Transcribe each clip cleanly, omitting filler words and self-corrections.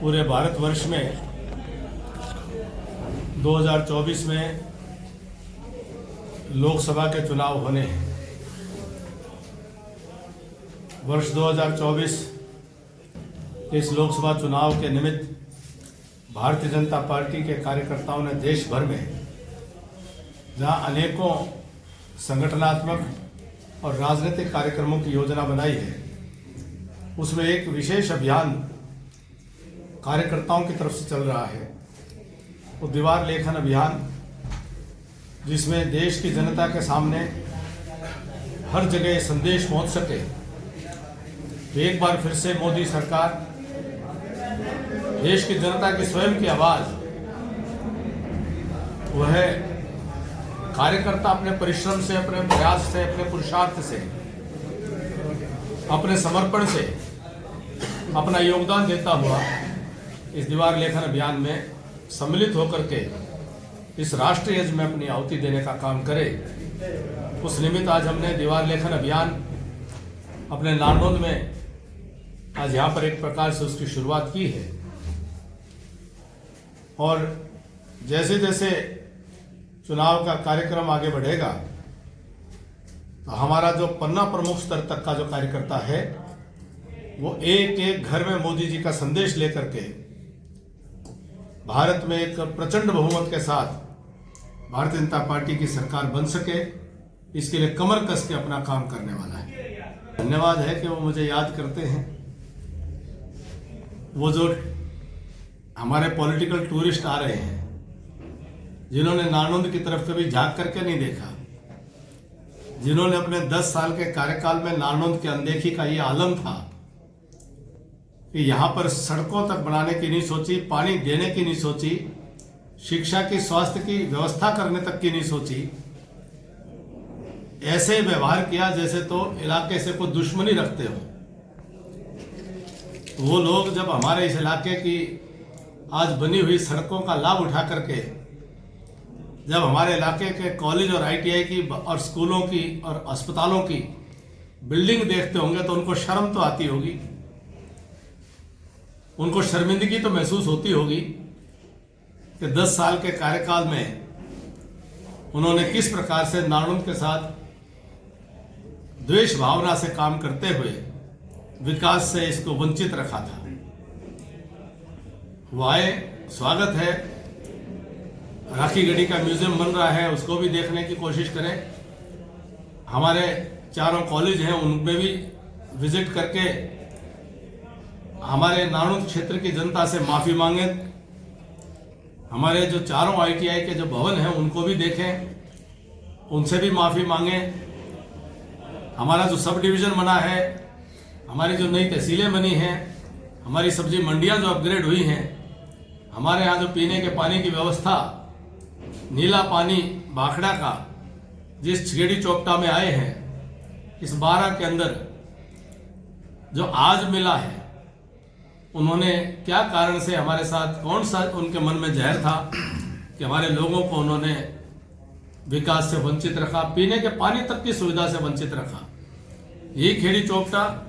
पूरे भारतवर्ष में 2024 में लोकसभा के चुनाव होने हैं। वर्ष 2024 इस लोकसभा चुनाव के निमित्त भारतीय जनता पार्टी के कार्यकर्ताओं ने देश भर में जहां अनेकों संगठनात्मक और राजनीतिक कार्यक्रमों की योजना बनाई है, उसमें एक विशेष अभियान कार्यकर्ताओं की तरफ से चल रहा है, वो दीवार लेखन अभियान, जिसमें देश की जनता के सामने हर जगह संदेश पहुंच सके। तो एक बार फिर से मोदी सरकार देश की जनता की स्वयं की आवाज, वह कार्यकर्ता अपने परिश्रम से, अपने प्रयास से, अपने पुरुषार्थ से, अपने समर्पण से अपना योगदान देता हुआ इस दीवार लेखन अभियान में सम्मिलित होकर के इस राष्ट्रीय यज्ञ में अपनी आहुति देने का काम करे। उस निमित्त आज हमने दीवार लेखन अभियान अपने नारनौंद में आज यहाँ पर एक प्रकार से उसकी शुरुआत की है। और जैसे जैसे चुनाव का कार्यक्रम आगे बढ़ेगा, तो हमारा जो पन्ना प्रमुख स्तर तक का जो कार्यकर्ता है, वो एक एक घर में मोदी जी का संदेश लेकर के भारत में एक प्रचंड बहुमत के साथ भारतीय जनता पार्टी की सरकार बन सके, इसके लिए कमर कस के अपना काम करने वाला है। धन्यवाद है कि वो मुझे याद करते हैं। वो जो हमारे पॉलिटिकल टूरिस्ट आ रहे हैं, जिन्होंने नारनौंद की तरफ कभी झांक करके नहीं देखा, जिन्होंने अपने 10 साल के कार्यकाल में नारनौंद की अनदेखी का ये आलम था कि यहाँ पर सड़कों तक बनाने की नहीं सोची, पानी देने की नहीं सोची, शिक्षा की, स्वास्थ्य की व्यवस्था करने तक की नहीं सोची। ऐसे व्यवहार किया जैसे तो इलाके से कोई दुश्मनी रखते हो। वो लोग जब हमारे इस इलाके की आज बनी हुई सड़कों का लाभ उठा करके जब हमारे इलाके के कॉलेज और ITI की और स्कूलों की और अस्पतालों की बिल्डिंग देखते होंगे, तो उनको शर्म तो आती होगी, उनको शर्मिंदगी तो महसूस होती होगी कि 10 साल के कार्यकाल में उन्होंने किस प्रकार से नारनौंद के साथ द्वेष भावना से काम करते हुए विकास से इसको वंचित रखा था। वो आए, स्वागत है। राखी गढ़ी का म्यूजियम बन रहा है, उसको भी देखने की कोशिश करें। हमारे चारों कॉलेज हैं, उनमें भी विजिट करके हमारे नारनौंद क्षेत्र की जनता से माफ़ी मांगे। हमारे जो चारों ITI के जो भवन हैं उनको भी देखें, उनसे भी माफ़ी मांगे। हमारा जो सब डिवीज़न बना है, हमारी जो नई तहसीलें बनी हैं, हमारी सब्जी मंडियां जो अपग्रेड हुई हैं, हमारे यहाँ जो पीने के पानी की व्यवस्था, नीला पानी भाखड़ा का जिस छेड़ी चौपटा में आए हैं, इस 12 के अंदर जो आज मिला है, उन्होंने क्या कारण से हमारे साथ, कौन सा उनके मन में जहर था कि हमारे लोगों को उन्होंने विकास से वंचित रखा, पीने के पानी तक की सुविधा से वंचित रखा। यही खेड़ी चौपटा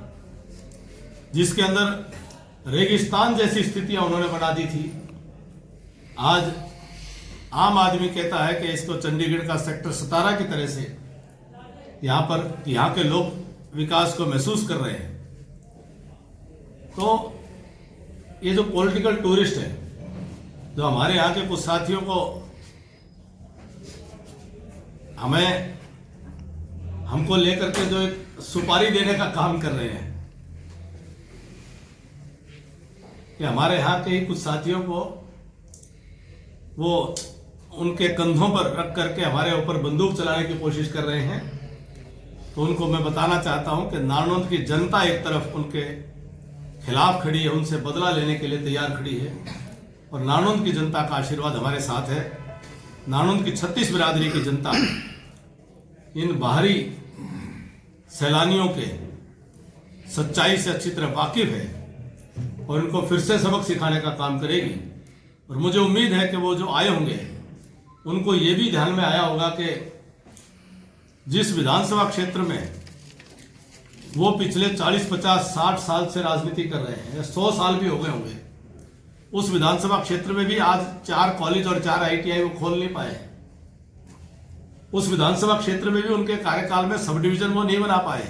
जिसके अंदर रेगिस्तान जैसी स्थितियां उन्होंने बना दी थी, आज आम आदमी कहता है कि इसको चंडीगढ़ का सेक्टर 17 की तरह से यहाँ के लोग विकास को महसूस कर रहे हैं। तो ये जो पॉलिटिकल टूरिस्ट है, जो हमारे यहाँ के कुछ साथियों को हमको लेकर के जो एक सुपारी देने का काम कर रहे हैं, कि हमारे यहाँ के ही कुछ साथियों को वो उनके कंधों पर रख करके हमारे ऊपर बंदूक चलाने की कोशिश कर रहे हैं। तो उनको मैं बताना चाहता हूं कि नारनौंद की जनता एक तरफ उनके खिलाफ खड़ी है, उनसे बदला लेने के लिए तैयार खड़ी है, और नारनौंद की जनता का आशीर्वाद हमारे साथ है। नारनौंद की 36 बिरादरी की जनता इन बाहरी सैलानियों के सच्चाई से अच्छी तरह वाकिफ है और इनको फिर से सबक सिखाने का काम करेगी। और मुझे उम्मीद है कि वो जो आए होंगे उनको ये भी ध्यान में आया होगा कि जिस विधानसभा क्षेत्र में वो पिछले 40, 50, 60 साल से राजनीति कर रहे हैं, 100 साल भी हो गए होंगे, उस विधानसभा क्षेत्र में भी आज 4 कॉलेज और 4 ITI वो खोल नहीं पाए। उस विधानसभा क्षेत्र में भी उनके कार्यकाल में सब डिवीजन वो नहीं बना पाए।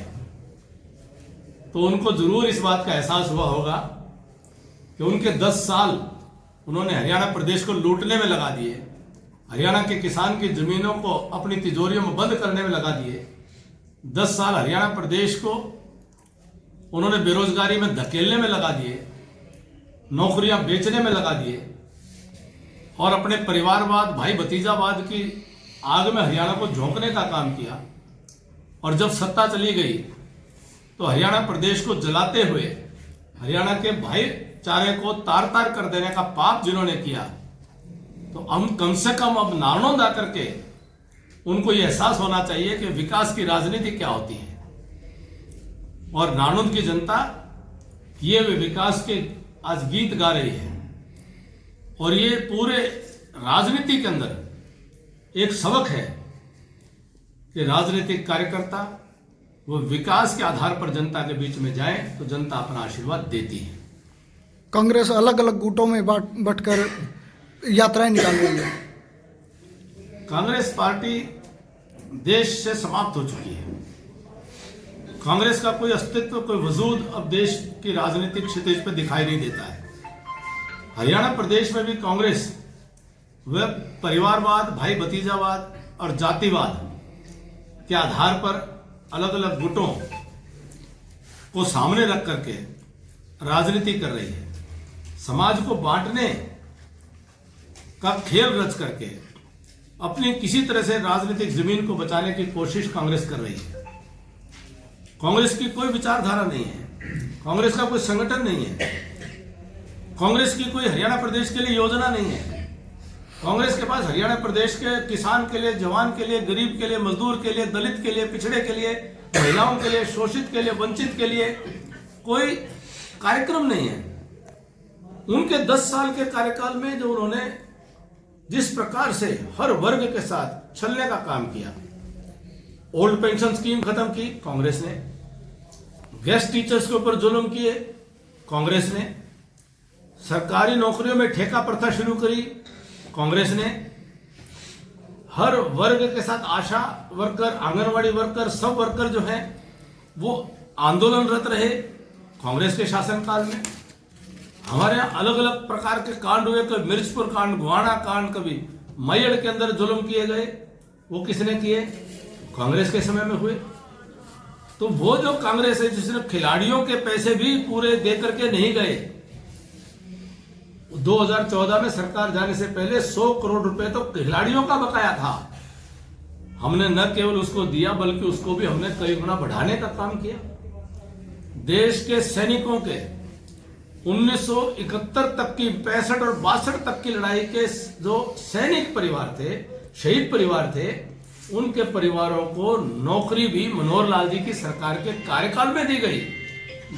तो उनको जरूर इस बात का एहसास हुआ होगा कि उनके 10 साल उन्होंने हरियाणा प्रदेश को लूटने में लगा दिए, हरियाणा के किसान की जमीनों को अपनी तिजोरियों में बंद करने में लगा दिए। 10 साल हरियाणा प्रदेश को उन्होंने बेरोजगारी में धकेलने में लगा दिए, नौकरियां बेचने में लगा दिए और अपने परिवारवाद, भाई भतीजावाद की आग में हरियाणा को झोंकने का काम किया। और जब सत्ता चली गई तो हरियाणा प्रदेश को जलाते हुए हरियाणा के भाईचारे को तार तार कर देने का पाप जिन्होंने किया, तो हम कम से कम अब नारनौंद आकर के उनको यह एहसास होना चाहिए कि विकास की राजनीति क्या होती है। और नारनौंद की जनता ये विकास के आज गीत गा रही है और ये पूरे राजनीति के अंदर एक सबक है कि राजनीतिक कार्यकर्ता वो विकास के आधार पर जनता के बीच में जाए तो जनता अपना आशीर्वाद देती है। कांग्रेस अलग अलग गुटों में बंटकर यात्राएं निकाल रही है। कांग्रेस पार्टी देश से समाप्त हो चुकी है। कांग्रेस का कोई अस्तित्व, कोई वजूद अब देश की राजनीतिक क्षितिज पर दिखाई नहीं देता है। हरियाणा प्रदेश में भी कांग्रेस वह परिवारवाद, भाई भतीजावाद और जातिवाद के आधार पर अलग अलग गुटों को सामने रख करके राजनीति कर रही है। समाज को बांटने का खेल रच करके अपनी किसी तरह से राजनीतिक जमीन को बचाने की कोशिश कांग्रेस कर रही है। कांग्रेस की कोई विचारधारा नहीं है, कांग्रेस का कोई संगठन नहीं है, कांग्रेस की कोई हरियाणा प्रदेश के लिए योजना नहीं है। कांग्रेस के पास हरियाणा प्रदेश के किसान के लिए, जवान के लिए, गरीब के लिए, मजदूर के लिए, दलित के लिए, पिछड़े के लिए, महिलाओं के लिए, शोषित के लिए, वंचित के लिए कोई कार्यक्रम नहीं है। उनके 10 साल के कार्यकाल में जो उन्होंने जिस प्रकार से हर वर्ग के साथ छलने का काम किया, ओल्ड पेंशन स्कीम खत्म की कांग्रेस ने, गेस्ट टीचर्स के ऊपर जुल्म किए कांग्रेस ने, सरकारी नौकरियों में ठेका प्रथा शुरू करी कांग्रेस ने, हर वर्ग के साथ आशा वर्कर, आंगनवाड़ी वर्कर, सब वर्कर जो हैं वो आंदोलनरत रहे कांग्रेस के शासनकाल में। हमारे यहाँ अलग अलग प्रकार के कांड हुए, कभी मिर्चपुर कांड, गुवाना कांड, कभी मैयड़ के अंदर जुल्म किए गए, वो किसने किए? कांग्रेस के समय में हुए। तो वो जो कांग्रेस है जिसने खिलाड़ियों के पैसे भी पूरे दे करके नहीं गए, 2014 में सरकार जाने से पहले 100 करोड़ रुपए तो खिलाड़ियों का बकाया था। हमने न केवल उसको दिया बल्कि उसको भी हमने कई गुना बढ़ाने का काम किया। देश के सैनिकों के 1971 तक की, 65 और 62 तक की लड़ाई के जो सैनिक परिवार थे, शहीद परिवार थे, उनके परिवारों को नौकरी भी मनोहर लाल जी की सरकार के कार्यकाल में दी गई,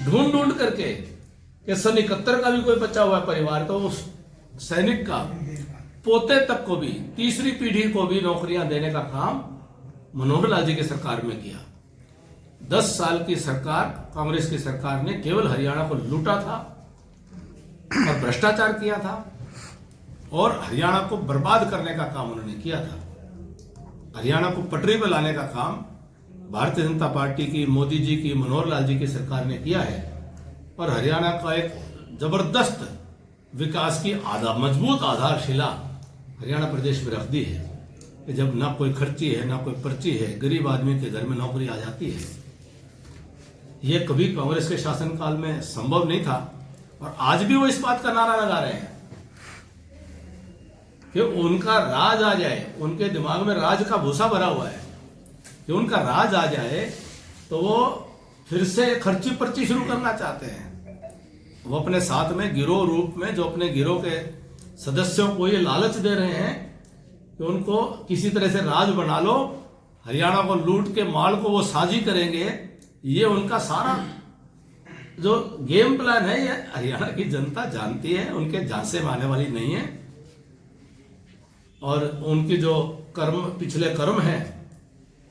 ढूंढ ढूंढ करके कि सन 71 का भी कोई बचा हुआ परिवार तो उस सैनिक का पोते तक को भी, तीसरी पीढ़ी को भी नौकरियां देने का काम मनोहर लाल जी की सरकार में किया। 10 साल की सरकार, कांग्रेस की सरकार ने केवल हरियाणा को लूटा था और भ्रष्टाचार किया था और हरियाणा को बर्बाद करने का काम उन्होंने किया था। हरियाणा को पटरी पर लाने का काम भारतीय जनता पार्टी की, मोदी जी की, मनोहर लाल जी की सरकार ने किया है और हरियाणा का एक जबरदस्त विकास की मजबूत आधारशिला हरियाणा प्रदेश में रख दी है कि जब ना कोई खर्ची है, ना कोई पर्ची है, गरीब आदमी के घर में नौकरी आ जाती है। यह कभी कांग्रेस के शासनकाल में संभव नहीं था और आज भी वो इस बात का नारा लगा रहे हैं कि उनका राज आ जाए। उनके दिमाग में राज का भूसा भरा हुआ है कि उनका राज आ जाए तो वो फिर से खर्ची पर्ची शुरू करना चाहते हैं। वो अपने साथ में गिरोह रूप में जो अपने गिरोह के सदस्यों को ये लालच दे रहे हैं कि उनको किसी तरह से राज बना लो, हरियाणा को लूट के माल को वो साझी करेंगे। ये उनका सारा जो गेम प्लान है ये हरियाणा की जनता जानती है, उनके झांसे में आने वाली नहीं है। और उनकी जो पिछले कर्म हैं,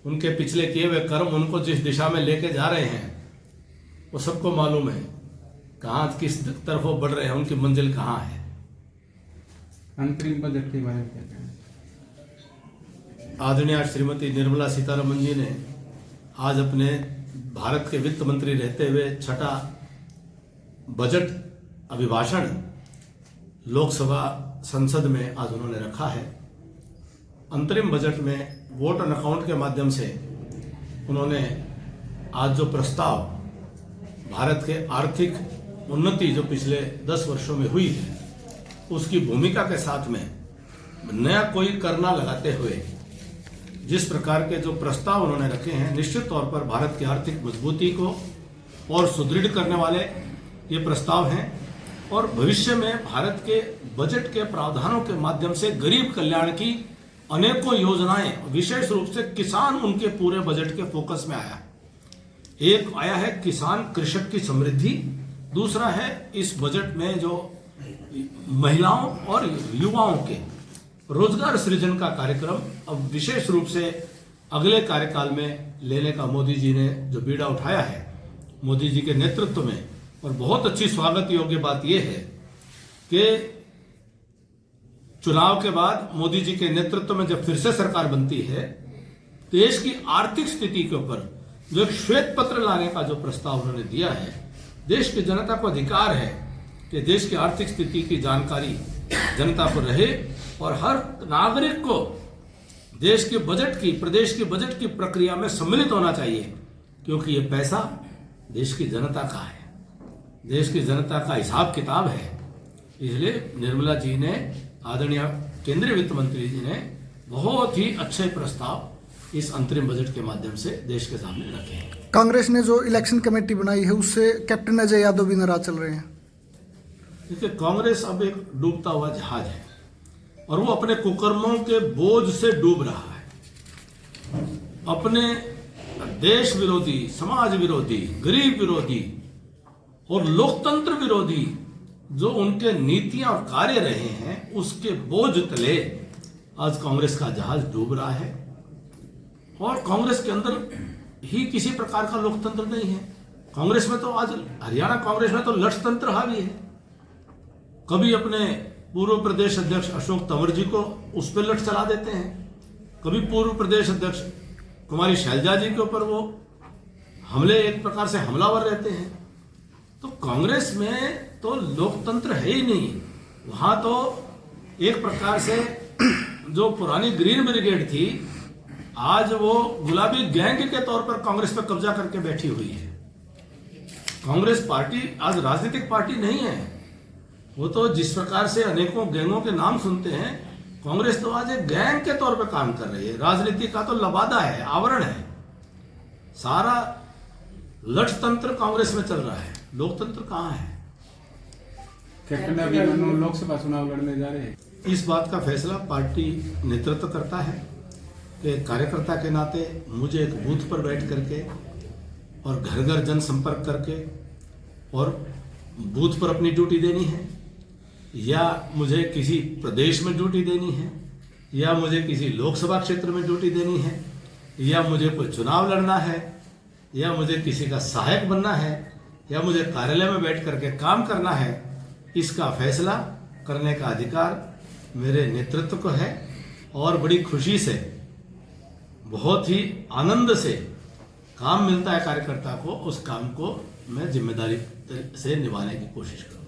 उनके पिछले किए हुए कर्म उनको जिस दिशा में लेके जा रहे हैं वो सबको मालूम है, कहाँ किस तरफ वो बढ़ रहे हैं, उनकी मंजिल कहाँ है। अंतरिम बजट के बारे में क्या कहना है? आदरणीय श्रीमती निर्मला सीतारमन जी ने आज अपने भारत के वित्त मंत्री रहते हुए छठा बजट अभिभाषण लोकसभा संसद में आज उन्होंने रखा है। अंतरिम बजट में वोट ऑन अकाउंट के माध्यम से उन्होंने आज जो प्रस्ताव भारत के आर्थिक उन्नति जो पिछले 10 वर्षों में हुई है उसकी भूमिका के साथ में नया कोई करना लगाते हुए जिस प्रकार के जो प्रस्ताव उन्होंने रखे हैं, निश्चित तौर पर भारत की आर्थिक मजबूती को और सुदृढ़ करने वाले ये प्रस्ताव हैं और भविष्य में भारत के बजट के प्रावधानों के माध्यम से गरीब कल्याण की अनेकों योजनाएं, विशेष रूप से किसान उनके पूरे बजट के फोकस में आया। एक आया है किसान कृषक की समृद्धि, दूसरा है इस बजट में जो महिलाओं और युवाओं के रोजगार सृजन का कार्यक्रम अब विशेष रूप से अगले कार्यकाल में लेने का मोदी जी ने जो बीड़ा उठाया है मोदी जी के नेतृत्व में। और बहुत अच्छी स्वागत योग्य बात यह है कि चुनाव के बाद मोदी जी के नेतृत्व में जब फिर से सरकार बनती है, देश की आर्थिक स्थिति के ऊपर जो एक श्वेत पत्र लाने का जो प्रस्ताव उन्होंने दिया है, देश की जनता को अधिकार है कि देश की आर्थिक स्थिति की जानकारी जनता को रहे और हर नागरिक को देश के बजट की, प्रदेश के बजट की प्रक्रिया में सम्मिलित होना चाहिए, क्योंकि ये पैसा देश की जनता का है, देश की जनता का हिसाब किताब है। इसलिए निर्मला जी ने, आदरणीय केंद्रीय वित्त मंत्री जी ने बहुत ही अच्छे प्रस्ताव इस अंतरिम बजट के माध्यम से देश के सामने रखे हैं। कांग्रेस ने जो इलेक्शन कमेटी बनाई है उससे कैप्टन अजय यादव भी नाराज चल रहे हैं। देखिए, कांग्रेस अब एक डूबता हुआ जहाज है और वो अपने कुकर्मों के बोझ से डूब रहा है। अपने देश विरोधी, समाज विरोधी, गरीब विरोधी और लोकतंत्र विरोधी जो उनके नीतियां और कार्य रहे हैं, उसके बोझ तले आज कांग्रेस का जहाज डूब रहा है। और कांग्रेस के अंदर ही किसी प्रकार का लोकतंत्र नहीं है। कांग्रेस में तो आज हरियाणा कांग्रेस में तो लठतंत्र हावी है। कभी अपने पूर्व प्रदेश अध्यक्ष अशोक तंवर जी को उस पर लठ चला देते हैं, कभी पूर्व प्रदेश अध्यक्ष कुमारी शैलजा जी के ऊपर वो हमले, एक प्रकार से हमलावर रहते हैं। तो कांग्रेस में तो लोकतंत्र है ही नहीं। वहां तो एक प्रकार से जो पुरानी ग्रीन ब्रिगेड थी, आज वो गुलाबी गैंग के तौर पर कांग्रेस पर कब्जा करके बैठी हुई है। कांग्रेस पार्टी आज राजनीतिक पार्टी नहीं है। वो तो जिस प्रकार से अनेकों गैंगों के नाम सुनते हैं, कांग्रेस तो आज एक गैंग के तौर पर काम कर रही है। राजनीति का तो लबादा है, आवरण है। सारा लठतंत्र कांग्रेस में चल रहा है, लोकतंत्र कहाँ है? कैप्टन अभिमन्यु लोकसभा चुनाव लड़ने जा रहे हैं। इस बात का फैसला पार्टी नेतृत्व करता है कि कार्यकर्ता के नाते मुझे एक बूथ पर बैठ करके और घर घर जनसंपर्क करके और बूथ पर अपनी ड्यूटी देनी है, या मुझे किसी प्रदेश में ड्यूटी देनी है, या मुझे किसी लोकसभा क्षेत्र में ड्यूटी देनी है, या मुझे कोई चुनाव लड़ना है, या मुझे किसी का सहायक बनना है, या मुझे कार्यालय में बैठ करके काम करना है, इसका फैसला करने का अधिकार मेरे नेतृत्व को है। और बड़ी खुशी से, बहुत ही आनंद से काम मिलता है कार्यकर्ता को, उस काम को मैं जिम्मेदारी से निभाने की कोशिश करूँ।